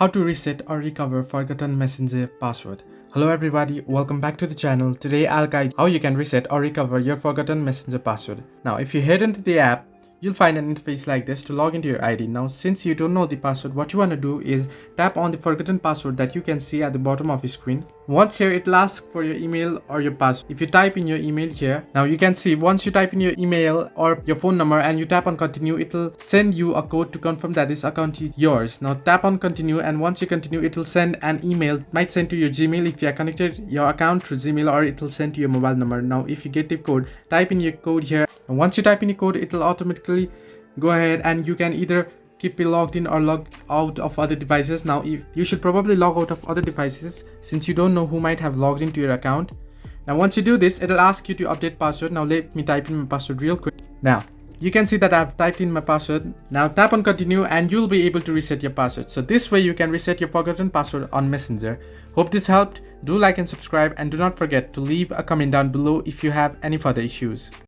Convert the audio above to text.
How to reset or recover forgotten Messenger password. Hello everybody, welcome back to the channel. Today I'll guide how you can reset or recover your forgotten Messenger password. Now if you head into the app, you'll find an interface like this to log into your ID. Now since you don't know the password, what you want to do is tap on the forgotten password that you can see at the bottom of your screen. Once here, it'll ask for your email or your password. If you type in your email here, now you can see once you type in your email or your phone number and you tap on continue, it'll send you a code to confirm that this account is yours. Now tap on continue, and once you continue, it'll send an email. It might send to your Gmail if you are connected your account through Gmail, or it'll send to your mobile number. Now if you get the code, type in your code here, and once you type in the code, it'll automatically go ahead and you can either keep it logged in or log out of other devices. Now if you should probably log out of other devices since you don't know who might have logged into your account. Now once you do this, it'll ask you to update password. Now let me type in my password real quick. Now you can see that I've typed in my password. Now tap on continue and you'll be able to reset your password. So this way you can reset your forgotten password on Messenger. Hope this helped. Do like and subscribe, and do not forget to leave a comment down below if you have any further issues.